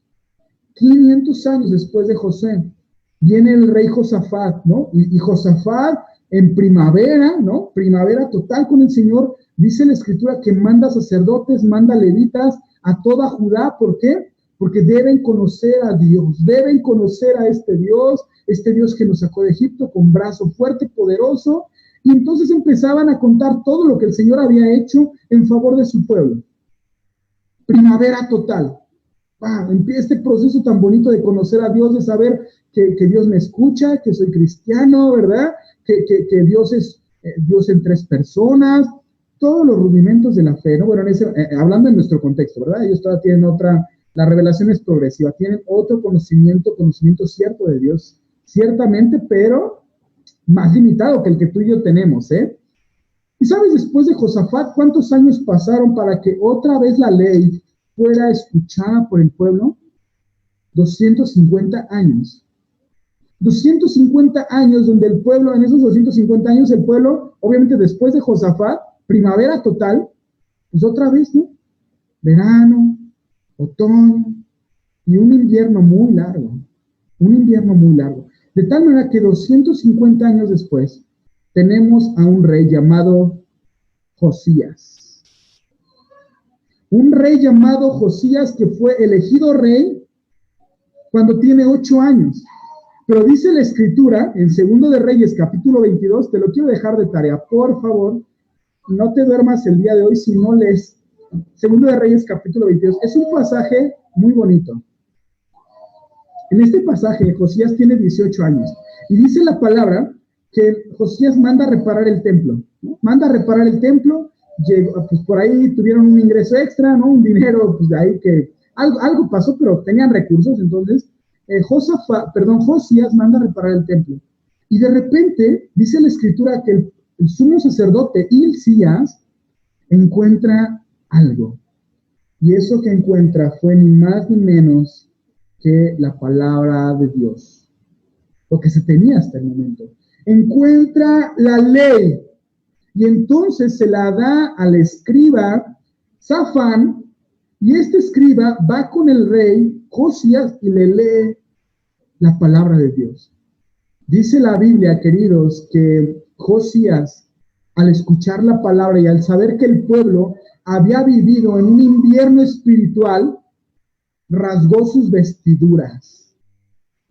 S2: 500 años después de Josué. Viene el rey Josafat, ¿no? Y Josafat en primavera, ¿no? Primavera total con el Señor. Dice la Escritura que manda sacerdotes, manda levitas a toda Judá. ¿Por qué? Porque deben conocer a Dios, deben conocer a este Dios que nos sacó de Egipto con brazo fuerte, poderoso. Y entonces empezaban a contar todo lo que el Señor había hecho en favor de su pueblo. Primavera total. Empieza este proceso tan bonito de conocer a Dios, de saber que Dios me escucha, que soy cristiano, ¿verdad? Que Dios es Dios en tres personas, todos los rudimentos de la fe, ¿no? Bueno, hablando en nuestro contexto, ¿verdad? Ellos todavía tienen la revelación es progresiva, tienen otro conocimiento cierto de Dios, ciertamente, pero más limitado que el que tú y yo tenemos, ¿eh? ¿Y sabes después de Josafat cuántos años pasaron para que otra vez la ley fuera escuchada por el pueblo? 250 años. 250 años donde el pueblo, en esos 250 años, el pueblo, obviamente después de Josafat, primavera total, pues otra vez, ¿no? Verano, otoño y un invierno muy largo. Un invierno muy largo. De tal manera que 250 años después, tenemos a un rey llamado Josías. Un rey llamado Josías que fue elegido rey cuando tiene 8 años. Pero dice la Escritura, en 2 de Reyes, capítulo 22, te lo quiero dejar de tarea, por favor, no te duermas el día de hoy si no lees 2 de Reyes, capítulo 22. Es un pasaje muy bonito. En este pasaje, Josías tiene 18 años, y dice la palabra que Josías manda a reparar el templo, ¿no? Manda a reparar el templo, pues por ahí tuvieron un ingreso extra, ¿no? Un dinero, pues de ahí que algo pasó, pero tenían recursos, entonces Josías manda a reparar el templo. Y de repente, dice la Escritura que el sumo sacerdote Hilcías encuentra algo. Y eso que encuentra fue ni más ni menos que la palabra de Dios. Lo que se tenía hasta el momento. Encuentra la ley. Y entonces se la da al escriba Safán. Y este escriba va con el rey Josías y le lee la palabra de Dios. Dice la Biblia, queridos, que Josías, al escuchar la palabra y al saber que el pueblo había vivido en un invierno espiritual, rasgó sus vestiduras.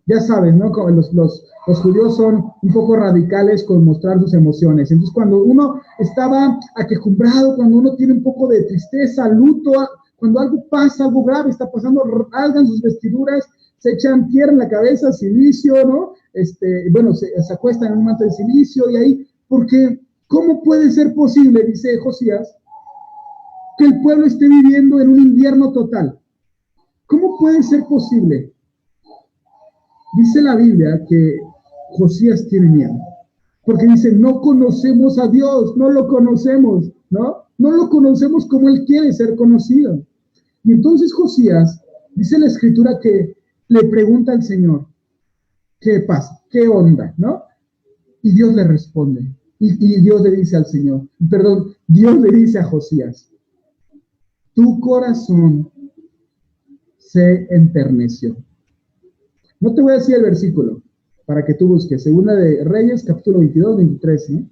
S2: Ya sabes, ¿no? Como los judíos son un poco radicales con mostrar sus emociones. Entonces, cuando uno estaba aquejumbrado, cuando uno tiene un poco de tristeza, luto, cuando algo pasa, algo grave está pasando, rasgan sus vestiduras, se echan tierra en la cabeza, silicio, ¿no? Se acuestan en un manto de silicio y ahí, porque ¿cómo puede ser posible, dice Josías, que el pueblo esté viviendo en un invierno total? ¿Cómo puede ser posible? Dice la Biblia que Josías tiene miedo, porque dice, no conocemos a Dios, no lo conocemos, ¿no? No lo conocemos como Él quiere ser conocido. Y entonces Josías, dice la Escritura que le pregunta al Señor, ¿qué pasa? ¿Qué onda? ¿No? Y Dios le responde. Y Dios le dice al Señor, perdón, Dios le dice a Josías, tu corazón se enterneció. No te voy a decir el versículo para que tú busques. Segunda de Reyes, capítulo 22, 23. ¿Eh?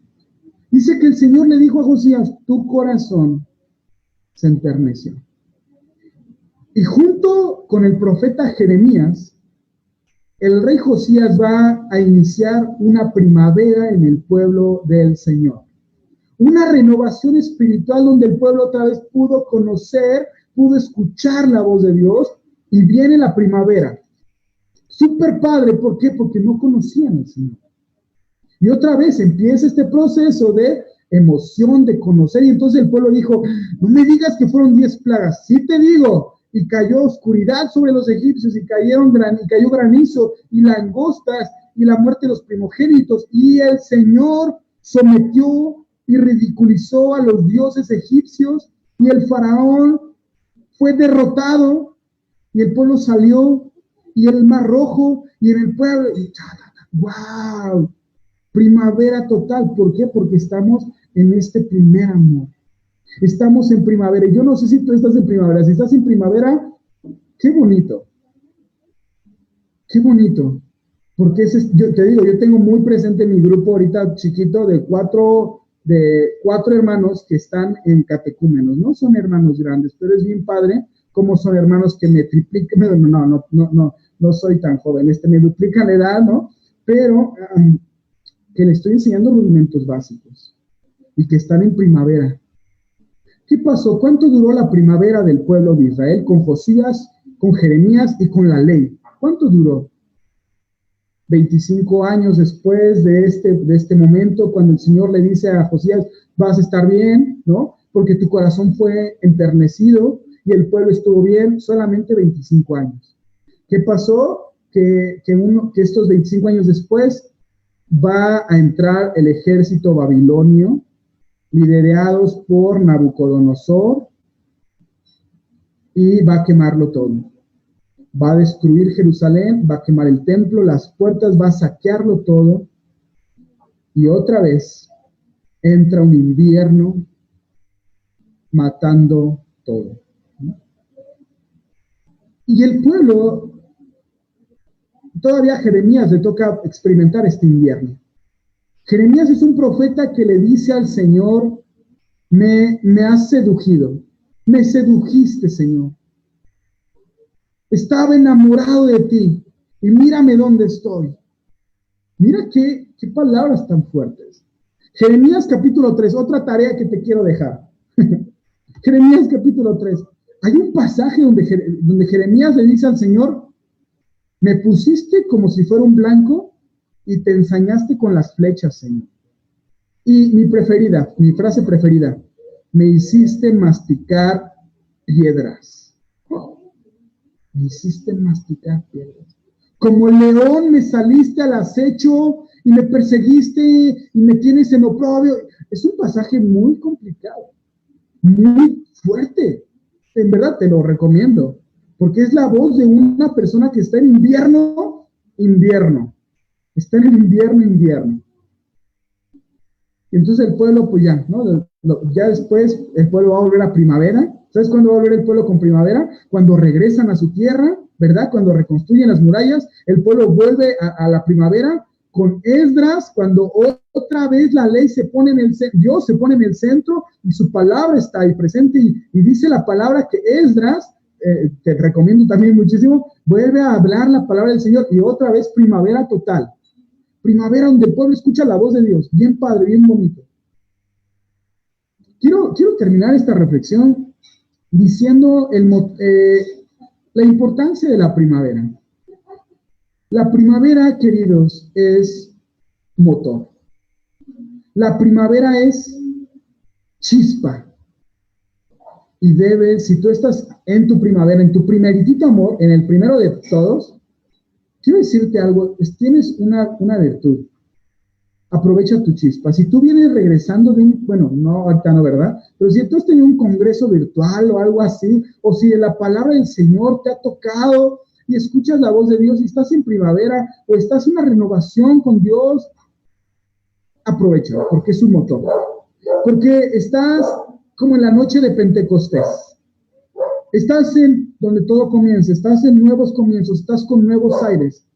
S2: Dice que el Señor le dijo a Josías, tu corazón se enterneció. Y junto con el profeta Jeremías, el rey Josías va a iniciar una primavera en el pueblo del Señor. Una renovación espiritual donde el pueblo otra vez pudo conocer, pudo escuchar la voz de Dios, y viene la primavera. Súper padre, ¿por qué? Porque no conocían al Señor. Y otra vez empieza este proceso de emoción, de conocer, y entonces el pueblo dijo, no me digas que fueron 10 plagas, sí te digo, y cayó oscuridad sobre los egipcios, y cayó granizo, y langostas, y la muerte de los primogénitos, y el Señor sometió y ridiculizó a los dioses egipcios, y el faraón fue derrotado, y el pueblo salió, y el mar rojo, y en el pueblo, y ¡wow! Primavera total. ¿Por qué? Porque estamos en este primer amor. Estamos en primavera. Y yo no sé si tú estás en primavera. Si estás en primavera, qué bonito. Qué bonito. Porque yo te digo, yo tengo muy presente mi grupo ahorita chiquito de cuatro hermanos que están en catecúmenos. No son hermanos grandes, pero es bien padre como son hermanos que me triplican. No soy tan joven. Me duplican la edad, ¿no? Pero que le estoy enseñando rudimentos básicos y que están en primavera. ¿Qué pasó? ¿Cuánto duró la primavera del pueblo de Israel con Josías, con Jeremías y con la ley? ¿Cuánto duró? 25 años después de este momento, cuando el Señor le dice a Josías, vas a estar bien, ¿no? Porque tu corazón fue enternecido y el pueblo estuvo bien, solamente 25 años. ¿Qué pasó? Que estos 25 años después va a entrar el ejército babilonio, liderados por Nabucodonosor, y va a quemarlo todo. Va a destruir Jerusalén, va a quemar el templo, las puertas, va a saquearlo todo, y otra vez entra un invierno matando todo. Y el pueblo, todavía a Jeremías le toca experimentar este invierno. Jeremías es un profeta que le dice al Señor, me has seducido, me sedujiste, Señor. Estaba enamorado de ti y mírame dónde estoy. Mira qué palabras tan fuertes. Jeremías capítulo 3, otra tarea que te quiero dejar. Jeremías capítulo 3. Hay un pasaje donde Jeremías le dice al Señor, me pusiste como si fuera un blanco y te ensañaste con las flechas, Señor. Y mi frase preferida, me hiciste masticar piedras. Me hiciste masticar piedras. Como león me saliste al acecho y me perseguiste y me tienes en oprobio. Es un pasaje muy complicado, muy fuerte. En verdad te lo recomiendo, porque es la voz de una persona que está en invierno. Está en el invierno. Entonces el pueblo, pues ya, ¿no? Ya después el pueblo va a volver a primavera. ¿Sabes cuándo va a volver el pueblo con primavera? Cuando regresan a su tierra, ¿verdad? Cuando reconstruyen las murallas, el pueblo vuelve a la primavera con Esdras, cuando otra vez la ley se pone en el centro, Dios se pone en el centro y su palabra está ahí presente y dice la palabra que Esdras, te recomiendo también muchísimo, vuelve a hablar la palabra del Señor y otra vez primavera total. Primavera donde el pueblo escucha la voz de Dios. Bien padre, bien bonito. Quiero terminar esta reflexión diciendo la importancia de la primavera. La primavera, queridos, es motor. La primavera es chispa. Y si tú estás en tu primavera, en tu primeritito amor, en el primero de todos, quiero decirte algo, tienes una virtud. aprovecha tu chispa. Si tú vienes regresando de un, bueno, no, ahorita no, ¿verdad? Pero si tú has tenido un congreso virtual o algo así, o si la palabra del Señor te ha tocado y escuchas la voz de Dios y estás en primavera o estás en una renovación con Dios, aprovecha, porque es un motor. Porque estás como en la noche de Pentecostés. Estás en donde todo comienza, estás en nuevos comienzos, estás con nuevos aires.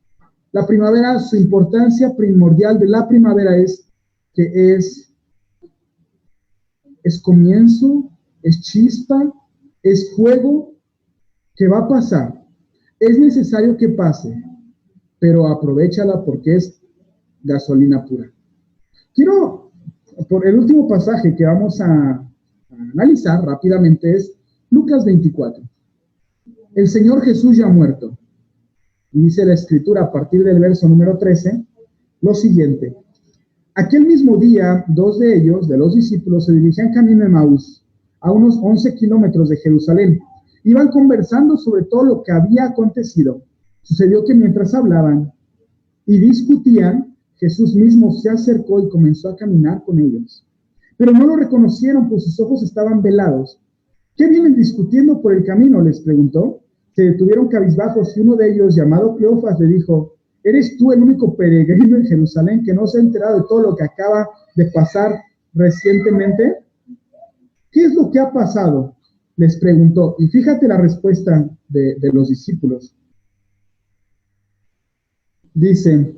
S2: La primavera, su importancia primordial de la primavera es que es comienzo, es chispa, es fuego que va a pasar. Es necesario que pase, pero aprovéchala porque es gasolina pura. Quiero, por el último pasaje que vamos a analizar rápidamente es Lucas 24. El Señor Jesús ya ha muerto. Y dice la Escritura a partir del verso número 13, lo siguiente. Aquel mismo día, dos de ellos, de los discípulos, se dirigían camino a Emaús, a unos 11 kilómetros de Jerusalén. Iban conversando sobre todo lo que había acontecido. Sucedió que mientras hablaban y discutían, Jesús mismo se acercó y comenzó a caminar con ellos. Pero no lo reconocieron, pues sus ojos estaban velados. ¿Qué vienen discutiendo por el camino?, les preguntó. Se detuvieron cabizbajos y uno de ellos, llamado Cleofas, le dijo: ¿eres tú el único peregrino en Jerusalén que no se ha enterado de todo lo que acaba de pasar recientemente? ¿Qué es lo que ha pasado?, les preguntó. Y fíjate la respuesta de los discípulos. Dice,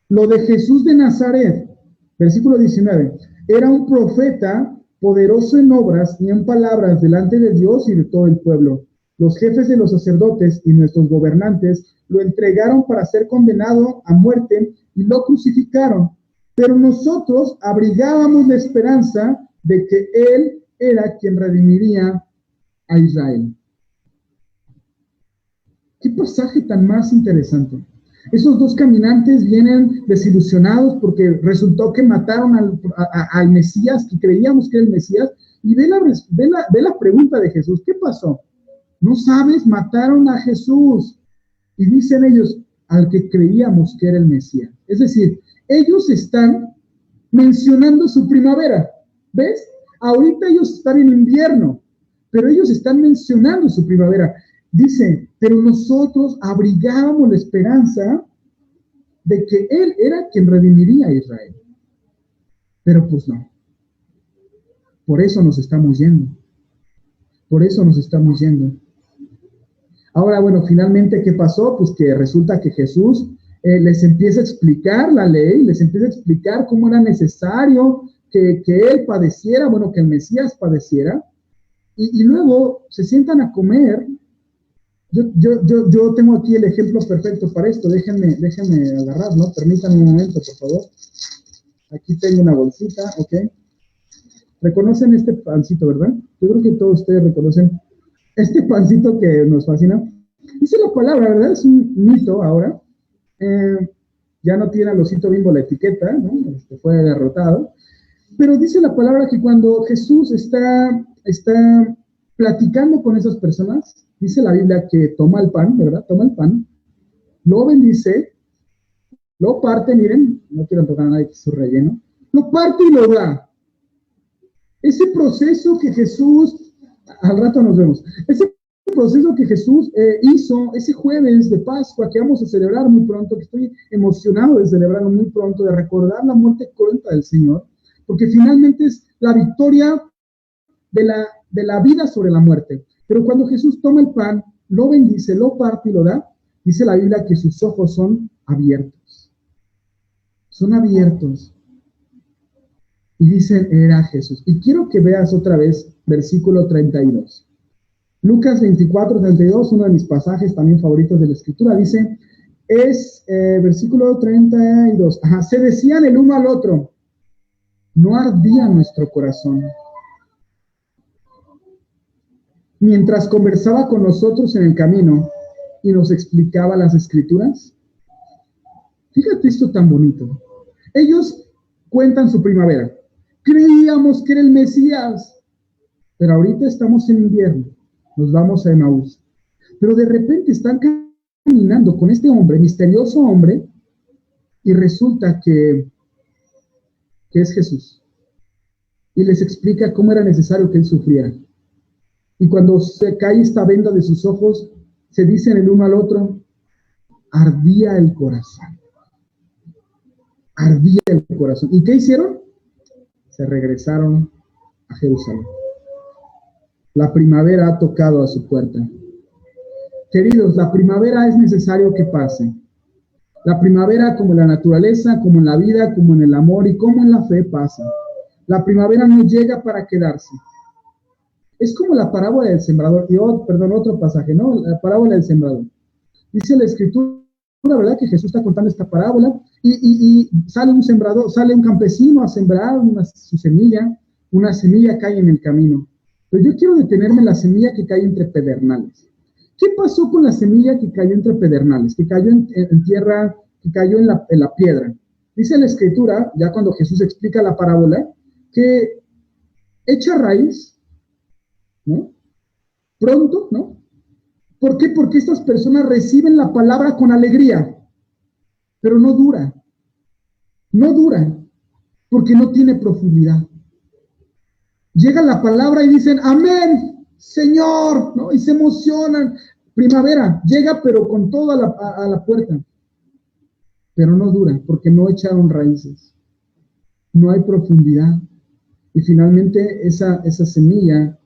S2: lo de Jesús de Nazaret, versículo 19, era un profeta poderoso en obras y en palabras delante de Dios y de todo el pueblo. Los jefes de los sacerdotes y nuestros gobernantes lo entregaron para ser condenado a muerte y lo crucificaron. Pero nosotros abrigábamos la esperanza de que Él era quien redimiría a Israel. ¿Qué pasaje tan más interesante? Esos dos caminantes vienen desilusionados porque resultó que mataron al Mesías, que creíamos que era el Mesías, y ve la pregunta de Jesús. ¿Qué pasó? ¿No sabes? Mataron a Jesús. Y dicen ellos, al que creíamos que era el Mesías. Es decir, ellos están mencionando su primavera. ¿Ves? Ahorita ellos están en invierno, pero ellos están mencionando su primavera. Dice, pero nosotros abrigábamos la esperanza de que Él era quien redimiría a Israel. Pero pues no. Por eso nos estamos yendo. Por eso nos estamos yendo. Ahora, bueno, finalmente, ¿qué pasó? Pues que resulta que Jesús les empieza a explicar la ley, les empieza a explicar cómo era necesario que Él padeciera, bueno, que el Mesías padeciera, y luego se sientan a comer. Yo tengo aquí el ejemplo perfecto para esto. Déjenme agarrarlo. Permítanme un momento, por favor. Aquí tengo una bolsita, ¿ok? ¿Reconocen este pancito, verdad? Yo creo que todos ustedes reconocen este pancito que nos fascina. Dice la palabra, ¿verdad? Es un mito ahora. Ya no tiene al osito Bimbo la etiqueta, ¿no? Fue derrotado. Pero dice la palabra que cuando Jesús está platicando con esas personas, dice la Biblia que toma el pan, ¿verdad? Toma el pan, lo bendice, lo parte, miren, no quiero tocar a nadie que su relleno, lo parte y lo da. Ese proceso que Jesús, al rato nos vemos, ese proceso que Jesús hizo ese jueves de Pascua que vamos a celebrar muy pronto, que estoy emocionado de celebrarlo muy pronto, de recordar la muerte cruenta del Señor, porque finalmente es la victoria de la vida sobre la muerte. Pero cuando Jesús toma el pan, lo bendice, lo parte y lo da, dice la Biblia que sus ojos son abiertos. Son abiertos. Y dice, era Jesús. Y quiero que veas otra vez versículo 32. Lucas 24, 32, uno de mis pasajes también favoritos de la Escritura, dice, versículo 32, se decían el uno al otro, no ardía nuestro corazón mientras conversaba con nosotros en el camino y nos explicaba las Escrituras. Fíjate esto tan bonito. Ellos cuentan su primavera. Creíamos que era el Mesías, pero ahorita estamos en invierno. Nos vamos a Emaús. Pero de repente están caminando con este hombre, misterioso hombre, Y resulta que es Jesús. Y les explica cómo era necesario que él sufriera. Y cuando se cae esta venda de sus ojos, se dicen el uno al otro, ardía el corazón. Ardía el corazón. ¿Y qué hicieron? Se regresaron a Jerusalén. La primavera ha tocado a su puerta. Queridos, la primavera es necesario que pase. La primavera, como en la naturaleza, como en la vida, como en el amor y como en la fe, pasa. La primavera no llega para quedarse. Es como la parábola del sembrador. Y otro pasaje, ¿no? La parábola del sembrador. Dice la Escritura, ¿verdad? Que Jesús está contando esta parábola y sale un sembrador, sale un campesino a sembrar su semilla. Una semilla cae en el camino. Pero yo quiero detenerme en la semilla que cae entre pedernales. ¿Qué pasó con la semilla que cayó entre pedernales? Que cayó en tierra, que cayó en la piedra. Dice la Escritura, ya cuando Jesús explica la parábola, que echa raíz, ¿no? Pronto, ¿no? ¿Por qué? Porque estas personas reciben la palabra con alegría, pero no dura. No dura, porque no tiene profundidad. Llega la palabra y dicen, amén, Señor, ¿no? Y se emocionan. Primavera, llega pero con todo a la puerta. Pero no dura, porque no echaron raíces. No hay profundidad. Y finalmente esa semilla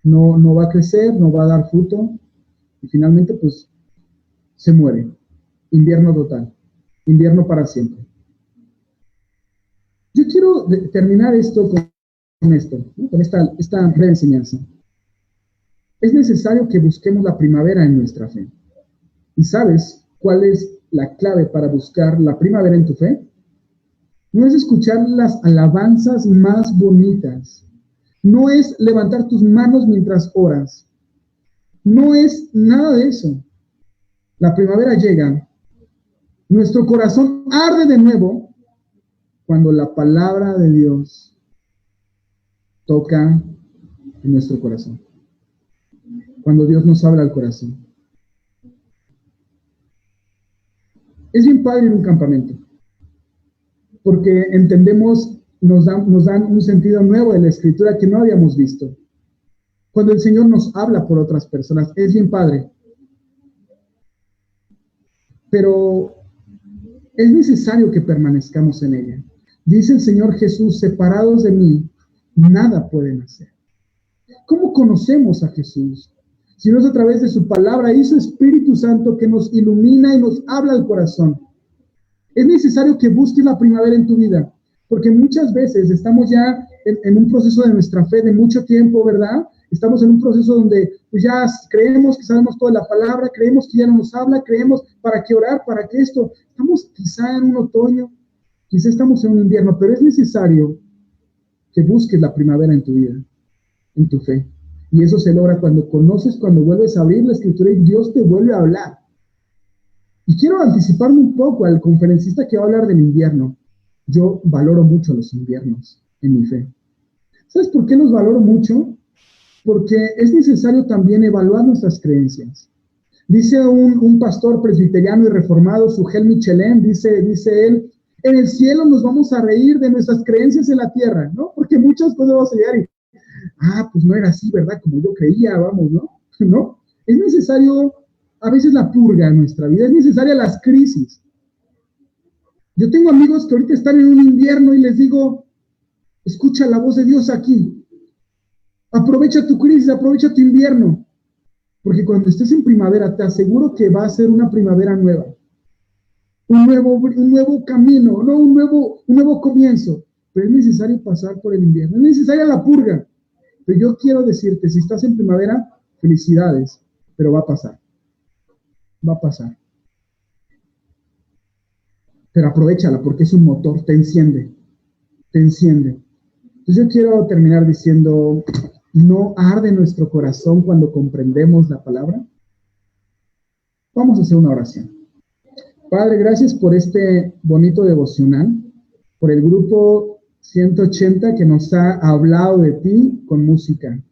S2: no va a crecer, no va a dar fruto. Y finalmente, pues, se muere. Invierno total. Invierno para siempre. Yo quiero terminar esto con esto, ¿no? Con esta breve enseñanza. Es necesario que busquemos la primavera en nuestra fe. ¿Y sabes cuál es la clave para buscar la primavera en tu fe? No es escuchar las alabanzas más bonitas. No es levantar tus manos mientras oras. No es nada de eso. La primavera llega. Nuestro corazón arde de nuevo cuando la palabra de Dios toca en nuestro corazón. Cuando Dios nos habla al corazón. Es bien padre ir a un campamento, porque entendemos, nos dan un sentido nuevo de la Escritura que no habíamos visto. Cuando el Señor nos habla por otras personas, es bien padre. Pero es necesario que permanezcamos en ella. Dice el Señor Jesús, separados de mí, nada pueden hacer. ¿Cómo conocemos a Jesús? Si no es a través de su palabra y su Espíritu Santo que nos ilumina y nos habla al corazón. Es necesario que busques la primavera en tu vida, porque muchas veces estamos ya en un proceso de nuestra fe de mucho tiempo, ¿verdad? Estamos en un proceso donde pues ya creemos que sabemos toda la palabra, creemos que ya no nos habla, creemos para qué orar, para qué esto. Estamos quizá en un otoño, quizá estamos en un invierno, pero es necesario que busques la primavera en tu vida, en tu fe. Y eso se logra cuando conoces, cuando vuelves a abrir la Escritura y Dios te vuelve a hablar. Y quiero anticiparme un poco al conferencista que va a hablar del invierno. Yo valoro mucho los inviernos en mi fe. ¿Sabes por qué los valoro mucho? Porque es necesario también evaluar nuestras creencias. Dice un pastor presbiteriano y reformado, Sugel Michelén, dice él, en el cielo nos vamos a reír de nuestras creencias en la tierra, ¿no? Porque muchas cosas vamos a llegar y, pues no era así, ¿verdad? Como yo creía, vamos, ¿no? ¿No? Es necesario a veces la purga en nuestra vida, es necesaria las crisis. Yo tengo amigos que ahorita están en un invierno y les digo, escucha la voz de Dios aquí. Aprovecha tu crisis, aprovecha tu invierno. Porque cuando estés en primavera, te aseguro que va a ser una primavera nueva. Un nuevo camino, ¿no? Un nuevo comienzo. Pero es necesario pasar por el invierno. Es necesaria la purga. Pero yo quiero decirte, si estás en primavera, felicidades. Pero va a pasar. Va a pasar. Pero aprovéchala porque es un motor, te enciende. Te enciende. Entonces yo quiero terminar diciendo, ¿no arde nuestro corazón cuando comprendemos la palabra? Vamos a hacer una oración. Padre, gracias por este bonito devocional, por el grupo 180 que nos ha hablado de ti con música.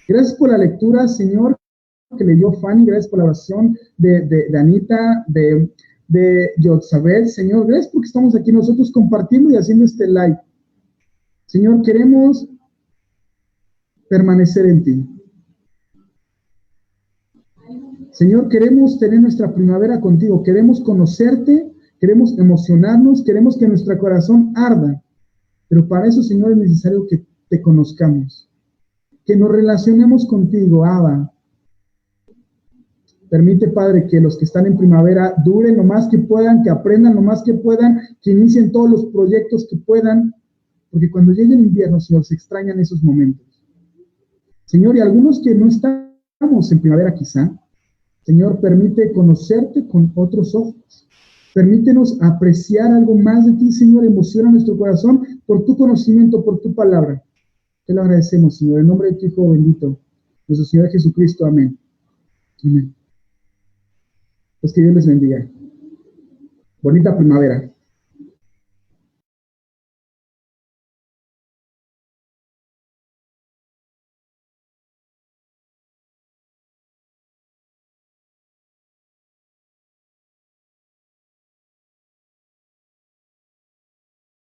S2: Gracias por la lectura, Señor, que le dio Fanny, gracias por la oración de Anita, de de Yotzabel. Señor, gracias porque estamos aquí nosotros compartiendo y haciendo este live. Señor, queremos permanecer en ti. Señor, queremos tener nuestra primavera contigo, queremos conocerte, queremos emocionarnos, queremos que nuestro corazón arda. Pero para eso, Señor, es necesario que te conozcamos, que nos relacionemos contigo, Abba. Permite, Padre, que los que están en primavera duren lo más que puedan, que aprendan lo más que puedan, que inicien todos los proyectos que puedan, porque cuando llegue el invierno, Señor, se extrañan esos momentos. Señor, y algunos que no estamos en primavera quizá, Señor, permite conocerte con otros ojos. Permítenos apreciar algo más de ti, Señor. Emociona nuestro corazón por tu conocimiento, por tu palabra. Te lo agradecemos, Señor, en nombre de tu Hijo bendito, nuestro Señor Jesucristo. Amén. Amén. Pues que Dios les bendiga. Bonita primavera.